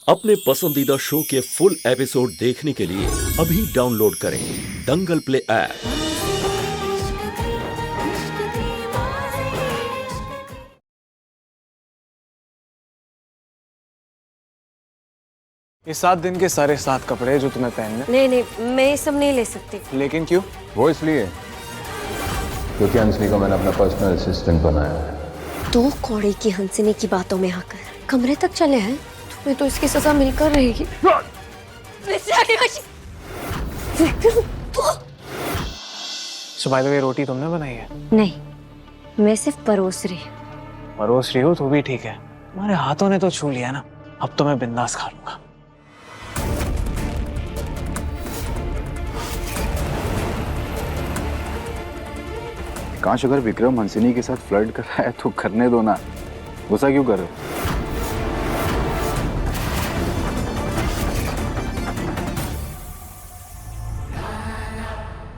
अपने पसंदीदा शो के फुल एपिसोड देखने के लिए अभी डाउनलोड करें दंगल प्ले ऐप। ये 7 दिन के सारे 7 कपड़े जो तुम्हें पहनने। नहीं नहीं, मैं ये सब नहीं ले सकती। लेकिन क्यों? वो इसलिए क्योंकि हंसनी को मैंने अपना पर्सनल असिस्टेंट बनाया है। 2 कौड़ी की हंसनी की बातों में आकर कमरे तक चले हैं। तुम्हें तो इसकी सजा मिलकर रहेगी। सो बाय द वे, रोटी तुमने बनाई है? नहीं, मैं सिर्फ परोस रही हूँ। परोस रही हो तो भी ठीक है, तुम्हारे हाथों ने तो छू लिया ना, अब तो मैं बिंदास खा लूंगा। काश अगर विक्रम हंसनी के साथ फ्लर्ट कर रहा है तो करने दो ना, गुस्सा क्यों कर रहे हो?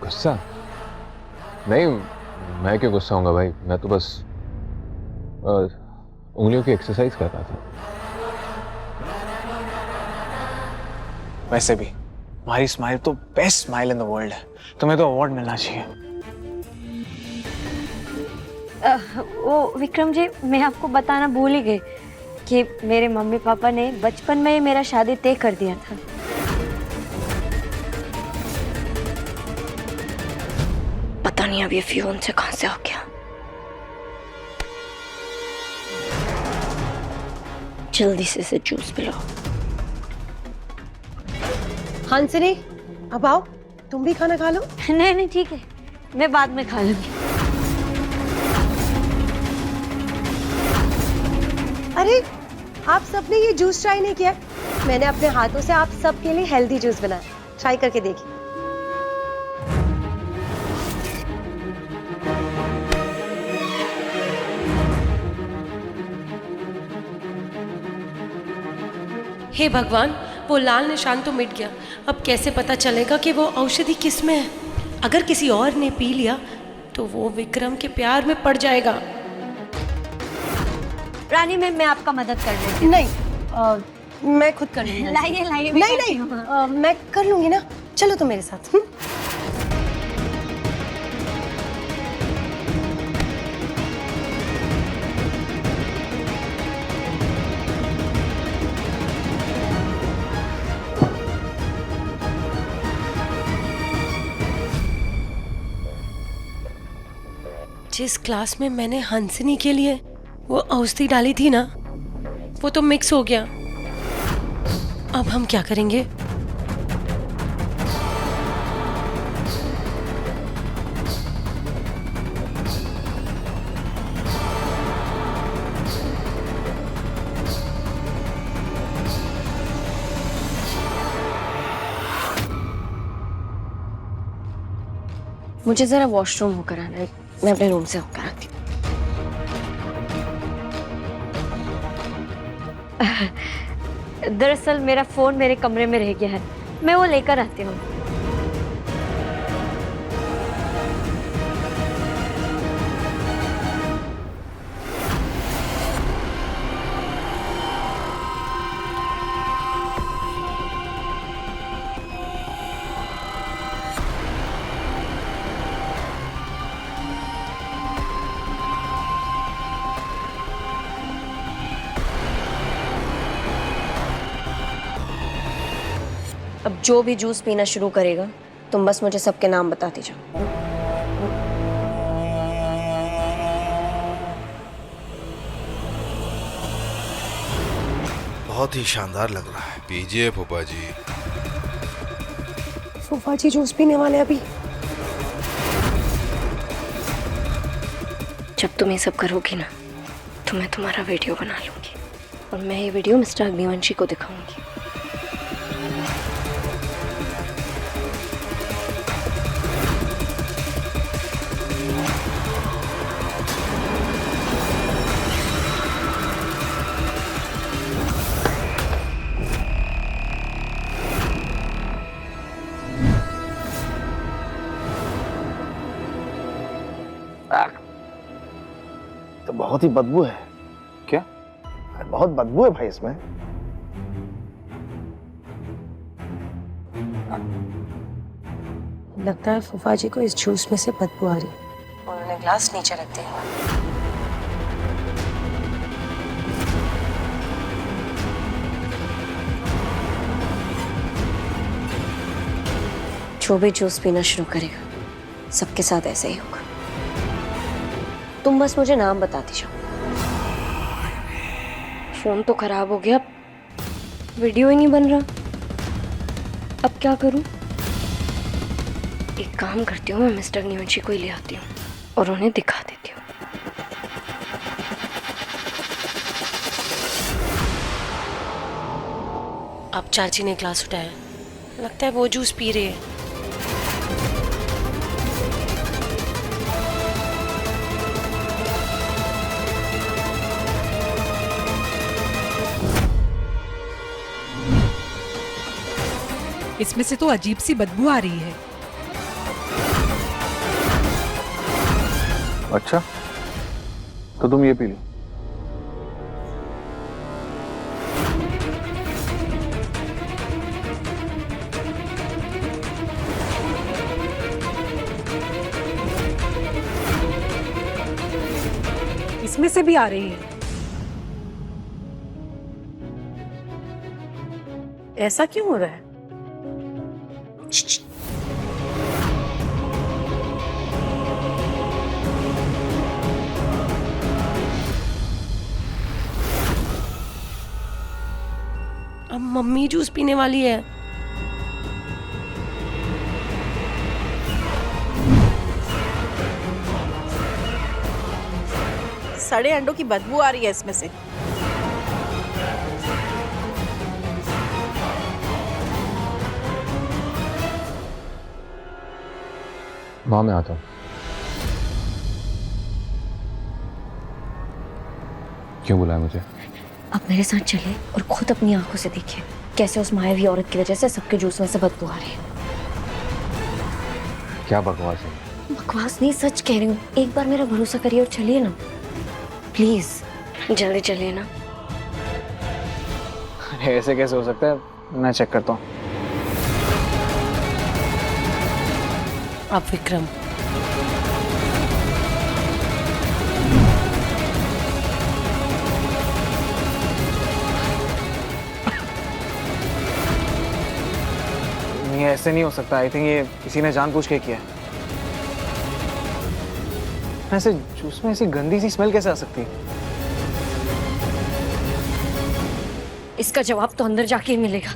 गुस्सा नहीं, मैं क्यों गुस्सा होऊंगा भाई, मैं तो बस उंगलियों की एक्सरसाइज कर रहा था। वैसे भी तुम्हारी स्माइल तो best smile in the world है, तुम्हें तो अवार्ड मिलना चाहिए। वो विक्रम जी, मैं आपको बताना भूल ही गई कि मेरे मम्मी पापा ने बचपन में ही मेरा शादी तय कर दिया था। पता नहीं अब ये फियोन से कहां से आ गया। जल्दी से इसे जूस पिलाओ। हंसनी, अब आओ, तुम भी खाना खा लो। नहीं नहीं ठीक है, मैं बाद में खा लूंगी। अरे, आप सबने ये जूस ट्राई नहीं किया? मैंने अपने हाथों से आप सबके लिए हेल्दी जूस बनाया, ट्राई करके देखिए। हे भगवान, वो लाल निशान तो मिट गया। अब कैसे पता चलेगा कि वो औषधि किस में है? अगर किसी और ने पी लिया तो वो विक्रम के प्यार में पड़ जाएगा। रानी, मैं आपका मदद कर देती हूँ। नहीं, मैं खुद कर लूंगी। लाइए लाइए। नहीं नहीं, मैं कर लूंगी ना, चलो तो मेरे साथ। जिस क्लास में मैंने हंसनी के लिए वो औषधि डाली थी ना, वो तो मिक्स हो गया। अब हम क्या करेंगे? मुझे जरा वॉशरूम होकर आना है, मैं अपने रूम से होकर आती हूँ। दरअसल मेरा फोन मेरे कमरे में रह गया है, मैं वो लेकर आती हूँ। अब जो भी जूस पीना शुरू करेगा, तुम बस मुझे सबके नाम बताती जाओ। बहुत ही शानदार लग रहा है। पीजिए फूफा जी। फूफा जी जूस पीने वाले अभी। जब तुम ये सब करोगी ना, तो मैं तुम्हारा वीडियो बना लूंगी और मैं ये वीडियो मिस्टर अग्निवंशी को दिखाऊंगी। तो बहुत ही बदबू है। क्या? बहुत बदबू है भाई इसमें। लगता है फूफा जी को इस जूस में से बदबू आ रही। उन्होंने ग्लास नीचे रख दिया। जो भी जूस पीना शुरू करेगा सबके साथ ऐसे ही होगा। तुम बस मुझे नाम बता दीजिए। फोन तो खराब हो गया, वीडियो ही नहीं बन रहा। अब क्या करूं? एक काम करती हूँ, मैं मिस्टर अग्निवंशी को ही ले आती हूँ और उन्हें दिखा देती हूँ। अब चाची ने ग्लास उठाया, लगता है वो जूस पी रही है। इसमें से तो अजीब सी बदबू आ रही है। अच्छा, तो तुम ये पी लो। इसमें से भी आ रही है। ऐसा क्यों हो रहा है? अब मम्मी जूस पीने वाली है। सड़े अंडों की बदबू आ रही है इसमें से। माँ, मैं आता हूँ। क्यों बुलाया मुझे? आप मेरे साथ चले और खुद अपनी आंखों से देखिए कैसे उस मायावी औरत की वजह से सबके जूस में से बदबू आ रही है। क्या बकवास है? बकवास नहीं, सच कह रही हूँ। एक बार मेरा भरोसा करिए और चलिए ना प्लीज, जल्दी चलिए ना। अरे ऐसे कैसे हो सकता है? मैं चेक करता हूँ। अब विक्रम, नहीं, ऐसे नहीं हो सकता। आई थिंक ये किसी ने जानबूझ के किया है। ऐसे जूस में ऐसी गंदी सी स्मेल कैसे आ सकती है? इसका जवाब तो अंदर जाके ही मिलेगा।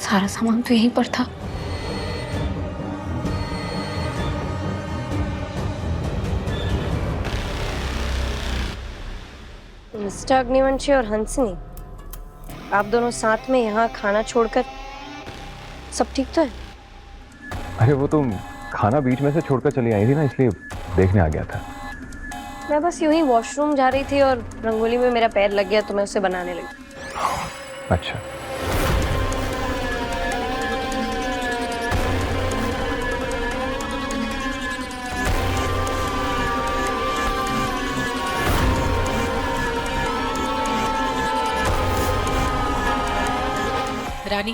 सारा सामान तो यहीं पर था। मिस्टर अग्निवंशी और हंसनी, आप दोनों साथ में यहाँ खाना छोड़कर, सब ठीक तो है? अरे वो तुम खाना बीच में से छोड़कर चली आई थी ना, इसलिए देखने आ गया था। मैं बस यूं ही वॉशरूम जा रही थी और रंगोली में मेरा पैर लग गया तो मैं उसे बनाने लगी। अच्छा, रानी,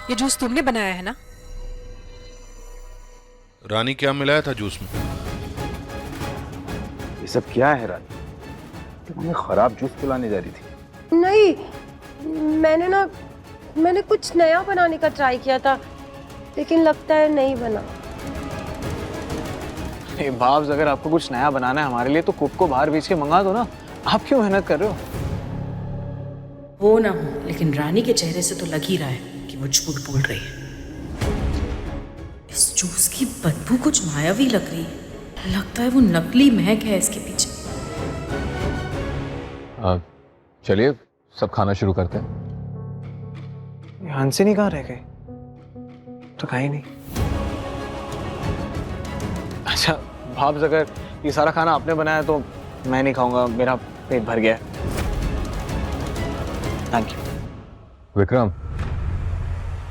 ये जूस तुमने बनाया है ना? रानी, क्या मिलाया था जूस में? ये सब क्या है रानी? तुम हमें खराब जूस पिलाने जा रही थी। नहीं, मैंने कुछ नया बनाने का ट्राई किया था, लेकिन लगता है नहीं बना। ए बाब्स, अगर आपको कुछ नया बनाना है हमारे लिए तो कुक को बाहर भेज के मंगा दो ना। आप क्यों मेहनत कर रहे हो? वो ना हो, लेकिन रानी के चेहरे से तो लग ही रहा है कि वो झूठ बोल रही है। इस जूस की बदबू कुछ मायावी लग रही है। लगता है वो नकली महक है इसके पीछे। चलिए सब खाना शुरू करते हैं। हंसिनी कहाँ रह गए? तो कहीं नहीं। अच्छा भाब्स, अगर ये सारा खाना आपने बनाया तो मैं नहीं खाऊंगा, मेरा पेट भर गया है। Thank you. विक्रम,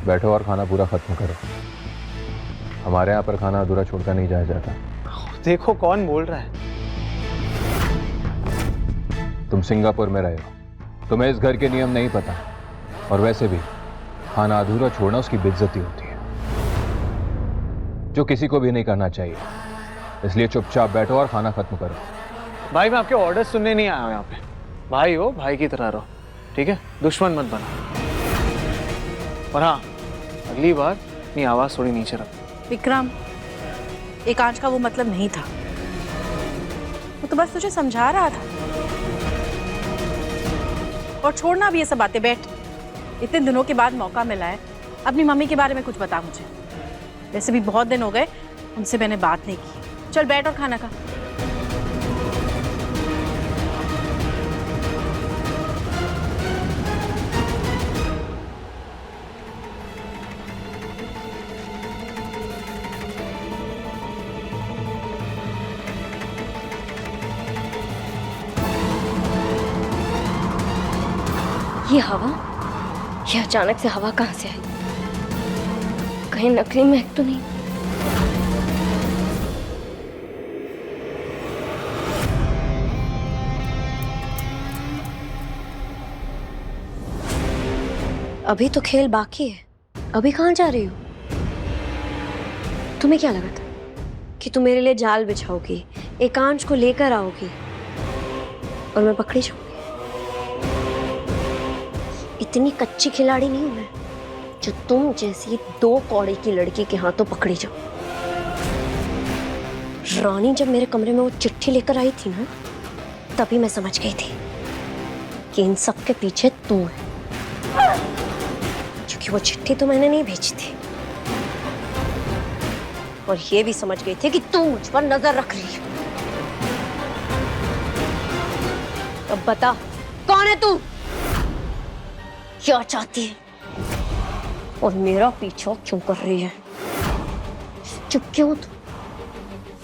बैठो और खाना पूरा खत्म करो। हमारे यहाँ पर खाना अधूरा छोड़कर नहीं जाया जाता। देखो कौन बोल रहा है। तुम सिंगापुर में रहे हो, तुम्हें इस घर के नियम नहीं पता। और वैसे भी खाना अधूरा छोड़ना उसकी बेइज्जती होती है, जो किसी को भी नहीं करना चाहिए। इसलिए चुपचाप बैठो और खाना खत्म करो। भाई मैं आपके ऑर्डर सुनने नहीं आया हूँ यहाँ पे। भाई हो, भाई की तरह रहो, ठीक है? दुश्मन मत बनो। और हाँ, अगली बार अपनी आवाज थोड़ी नीचे रखो। विक्रम, एक आंच का वो मतलब नहीं था, वो तो बस तुझे समझा रहा था। और छोड़ना भी ये सब बातें। बैठ, इतने दिनों के बाद मौका मिला है, अपनी मम्मी के बारे में कुछ बता मुझे। वैसे भी बहुत दिन हो गए उनसे मैंने बात नहीं की। चल बैठ और खाना खा। ये हवा, ये अचानक से हवा कहाँ से आई? कहीं नकली महक तो नहीं? अभी तो खेल बाकी है, अभी कहाँ जा रही हो? तुम्हें क्या लगा था कि तुम मेरे लिए जाल बिछाओगी, एकांश को लेकर आओगी और मैं पकड़ी जाऊंगी? इतनी कच्ची खिलाड़ी नहीं हूं मैं जो तुम जैसी 2 कौड़ी की लड़की के हाथों पकड़ी जाओ। रानी जब मेरे कमरे में वो चिट्ठी लेकर आई थी ना, तभी मैं समझ गई थी कि इन सब के पीछे तू है, क्योंकि वो चिट्ठी तो मैंने नहीं भेजी थी। और ये भी समझ गई थी कि तू मुझ पर नजर रख रही है। अब बता, कौन है तू? क्या चाहती है और मेरा पीछा क्यों कर रही है? चुप क्यों तू?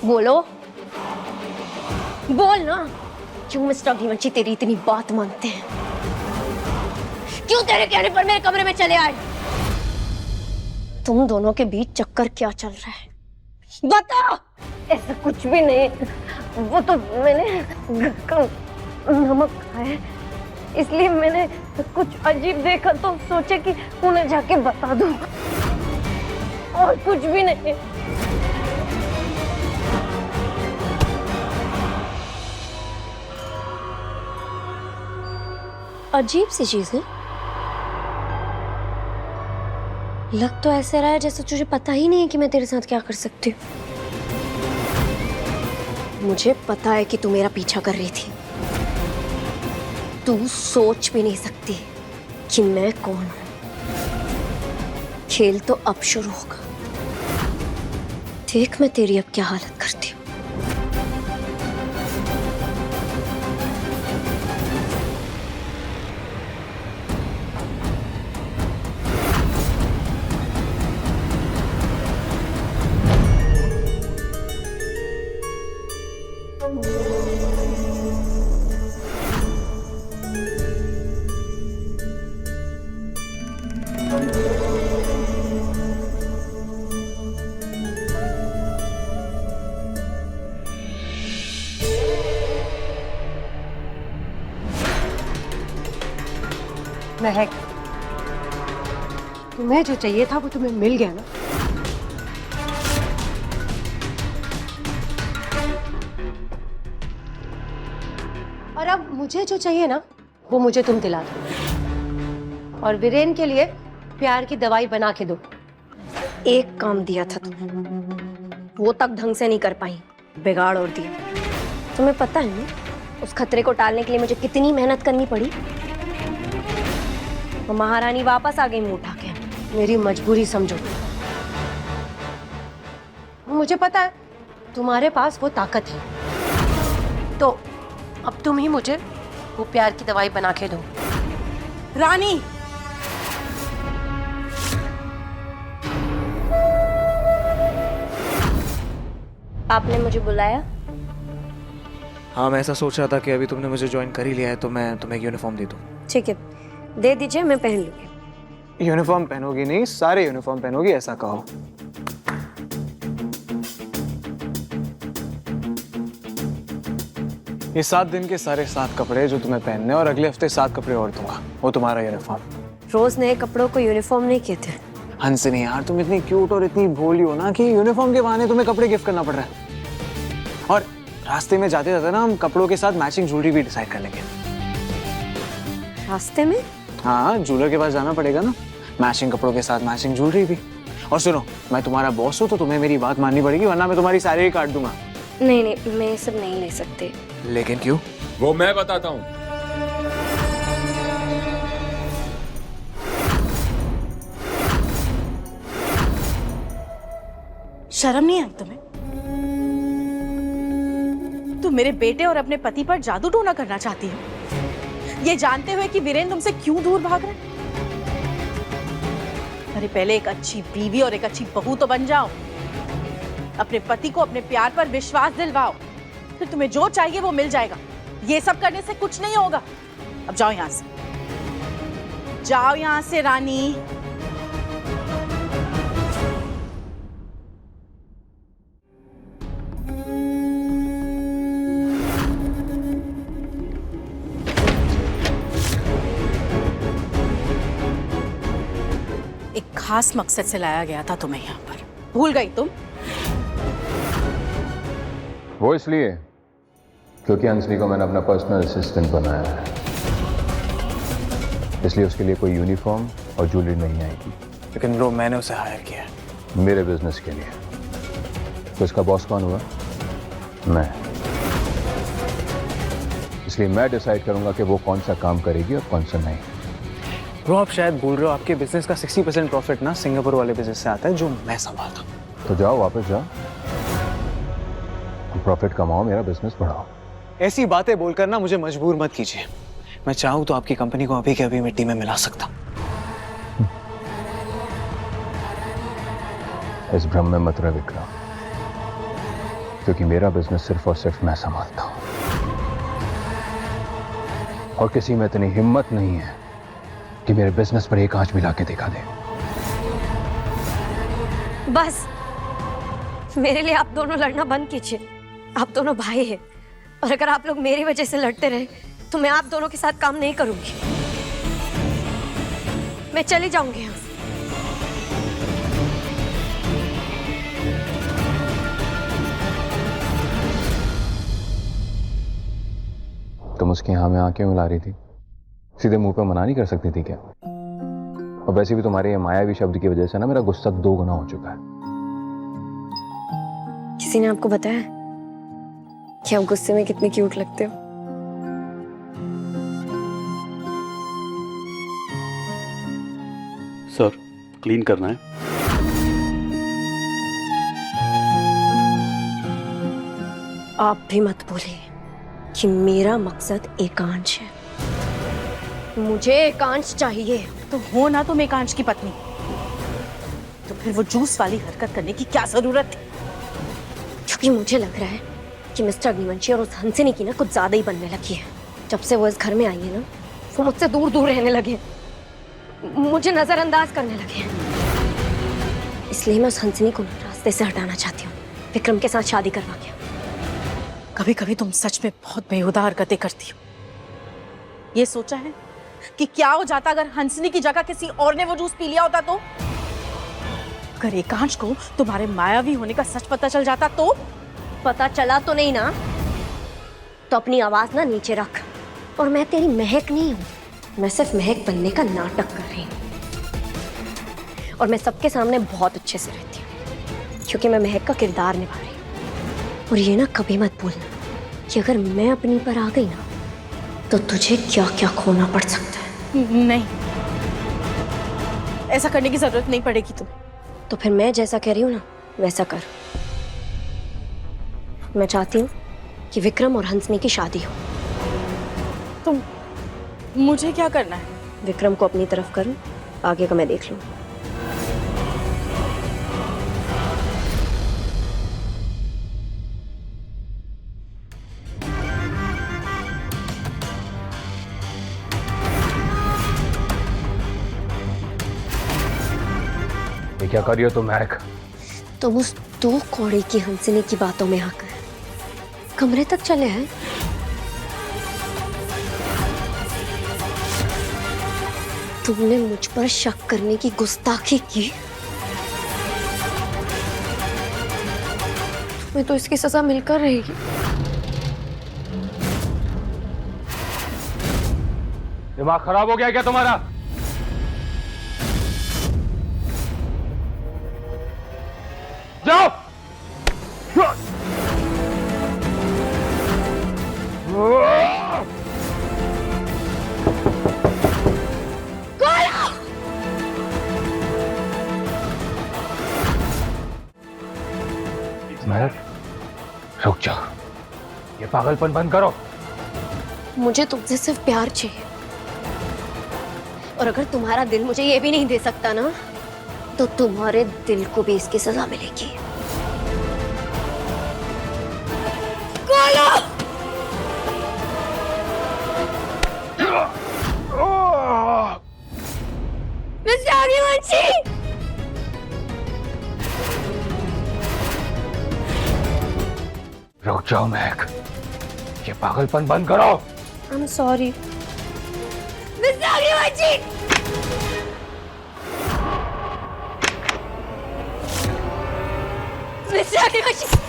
बोलो, बोल ना। क्यों मिस्टर अग्निवंशी तेरी इतनी बात मानते हैं? क्यों तेरे कहने पर मेरे कमरे में चले आए? तुम दोनों के बीच चक्कर क्या चल रहा है? बता। ऐसा कुछ भी नहीं, वो तो मैंने नमक खाया, इसलिए मैंने कुछ अजीब देखा तो सोचे कि उन्हें जाके बता दूं, और कुछ भी नहीं। अजीब सी चीज है। लग तो ऐसे रहा है जैसे तुझे पता ही नहीं है कि मैं तेरे साथ क्या कर सकती हूँ। मुझे पता है कि तू मेरा पीछा कर रही थी। तू सोच भी नहीं सकती कि मैं कौन हूं। खेल तो अब शुरू होगा। देख मैं तेरी अब क्या हालत करती हूँ। महक, तुम्हें जो चाहिए था वो तुम्हें मिल गया ना? और अब मुझे जो चाहिए ना वो मुझे तुम दिला दो, और वीरेन के लिए प्यार की दवाई बना के दो। एक काम दिया था तुम, वो तक ढंग से नहीं कर पाई, बिगाड़ और दिया। तुम्हें पता है ना उस खतरे को टालने के लिए मुझे कितनी मेहनत करनी पड़ी? वो महारानी वापस आ गई मुंह उठा के। मेरी मजबूरी समझो। मुझे पता है तुम्हारे पास वो ताकत है, तो अब तुम ही मुझे वो प्यार की दवाई बना के दो। रानी, आपने मुझे बुलाया? हाँ, मैं ऐसा सोच रहा था कि अभी तुमने मुझे ज्वाइन कर ही लिया है तो मैं तुम्हें यूनिफॉर्म दे दूँ। ठीक है, दे दीजिए, मैं पहन लूंगी। यूनिफॉर्म पहनोगी नहीं, सारे यूनिफॉर्म पहनोगी, ऐसा कहो। ये 7 दिन के सारे 7 कपड़े जो तुम्हें पहनने, और अगले हफ्ते 7 कपड़े और दूंगा, वो तुम्हारा यूनिफॉर्म। रोज नए कपड़ों को यूनिफॉर्म नहीं कहते। हंसनी यार, तुम इतनी क्यूट और इतनी भोली हो ना कि यूनिफॉर्म के बहाने तुम्हें कपड़े गिफ्ट करना पड़ रहा है। और रास्ते में जाते जाते ना हम कपड़ों के साथ मैचिंग ज्वेलरी भी डिसाइड कर लेंगे। रास्ते में? हाँ, ज्वेलर के पास जाना पड़ेगा ना, मैचिंग कपड़ों के साथ मैचिंग ज्वेलरी भी। और सुनो, मैं तुम्हारा बॉस हूँ तो तुम्हें मेरी बात माननी पड़ेगी, वरना मैं तुम्हारी सैलरी काट दूंगा। नहीं नहीं, मैं ये सब नहीं ले सकते। लेकिन क्यों? वो मैं बताता हूँ। शर्म नहीं आई तुम्हें? तुम मेरे बेटे और अपने पति पर जादू टोना करना चाहती हो, ये जानते हुए कि वीरेन तुमसे क्यों दूर भाग रहा है? अरे पहले एक अच्छी बीवी और एक अच्छी बहू तो बन जाओ, अपने पति को अपने प्यार पर विश्वास दिलवाओ, फिर तुम्हें जो चाहिए वो मिल जाएगा। ये सब करने से कुछ नहीं होगा। अब जाओ यहां से, जाओ यहां से रानी। एक खास मकसद से लाया गया था तुम्हें यहाँ पर, भूल गई तुम? वो इसलिए क्योंकि हंसनी को मैंने अपना पर्सनल असिस्टेंट बनाया है, इसलिए उसके लिए कोई यूनिफॉर्म और ज्वेलरी नहीं आएगी। लेकिन ब्रो, मैंने उसे हायर किया है मेरे बिजनेस के लिए। तो इसका बॉस कौन हुआ? मैं। इसलिए मैं डिसाइड करूंगा कि वो कौन सा काम करेगी और कौन सा नहीं। ब्रो, आप शायद भूल रहे हो, आपके बिजनेस का 60% प्रॉफिट ना सिंगापुर वाले बिजनेस से आता है जो मैं संभालता हूँ। तो जाओ, वापस जाओ, प्रॉफिट कमाओ, मेरा बिजनेस बढ़ाओ। ऐसी बातें बोलकर ना मुझे मजबूर मत कीजिए। मैं चाहूँ तो आपकी कंपनी को अभी के अभी मिट्टी में मिला सकता हूँ। इस भ्रम में मत रह विक्रम, क्योंकि मेरा बिजनेस सिर्फ और सिर्फ मैं संभालता हूँ, और किसी में इतनी हिम्मत नहीं है कि मेरे बिजनेस पर एक आंच मिला के दिखा दे। बस, मेरे लिए आप दोनों लड़ना बंद कीजिए। आप दोनों भाई हैं, और अगर आप लोग मेरी वजह से लड़ते रहे तो मैं आप दोनों के साथ काम नहीं करूंगी। मैं चली जाऊंगी यहाँ से। तुम उसके यहाँ में आके मिला रही थी, सीधे मुंह पे मना नहीं कर सकती थी क्या? और वैसे भी तुम्हारे ये मायावी शब्द की वजह से ना मेरा गुस्सा 2 गुना हो चुका है। किसी ने आपको बताया कि आप गुस्से में कितने क्यूट लगते हो? सर, क्लीन करना है। आप भी मत बोलिए कि मेरा मकसद एकांश है। मुझे एकांश चाहिए। तो हो ना तुम एकांश की पत्नी, तो फिर वो जूस वाली हरकत करने की क्या जरूरत थी? क्योंकि मुझे लग रहा है कि मिस्टर अग्निवंशी और उस हंसिनी की ना कुछ ज्यादा ही बनने लगी है। जब से वो इस घर में आई है ना, वो मुझसे दूर दूर रहने लगे, मुझे नजरअंदाज करने लगे। इसलिए मैं उस हंसिनी को रास्ते से हटाना चाहती हूँ, विक्रम के साथ शादी करवा के। कभी कभी तुम सच में बहुत बेहुदा हरकतें करती हो। ये सोचा है कि क्या हो जाता अगर हंसनी की जगह किसी और ने वो जूस पी लिया होता तो? अगर एकांश को तुम्हारे मायावी होने का सच पता चल जाता तो? पता चला तो नहीं ना, तो अपनी आवाज ना नीचे रख। और मैं तेरी महक नहीं हूँ, मैं सिर्फ महक बनने का नाटक कर रही हूँ। और मैं सबके सामने बहुत अच्छे से रहती हूँ, क्योंकि मैं महक का किरदार निभा रही हूँ। और ये ना कभी मत भूलना कि अगर मैं अपनी पर आ गई ना, तो तुझे क्या क्या खोना पड़ सकता है। नहीं, ऐसा करने की जरूरत नहीं पड़ेगी तुम्हें। तो फिर मैं जैसा कह रही हूँ ना, वैसा कर। मैं चाहती हूँ कि विक्रम और हंसनी की शादी हो। तुम मुझे क्या करना है? विक्रम को अपनी तरफ करूँ, आगे का मैं देख लूँ। क्या कर रही हो तुम महक? तुम उस 2 कौड़ी की हंसने की बातों में आकर कमरे तक चले हैं। तुमने मुझ पर शक करने की गुस्ताखी की। तुम्हें तो इसकी सजा मिलकर रहेगी। दिमाग खराब हो गया क्या तुम्हारा? जाओ! महक, रुक जाओ। ये पागलपन बंद करो। मुझे तुमसे सिर्फ प्यार चाहिए, और अगर तुम्हारा दिल मुझे ये भी नहीं दे सकता ना, तो तुम्हारे दिल को भी इसकी सजा मिलेगी। मिस्टर अग्निवंशी! रुक जाओ महक, ये पागलपन बंद करो। I'm sorry. Mister Agnivanshi! Mister Agnivanshi!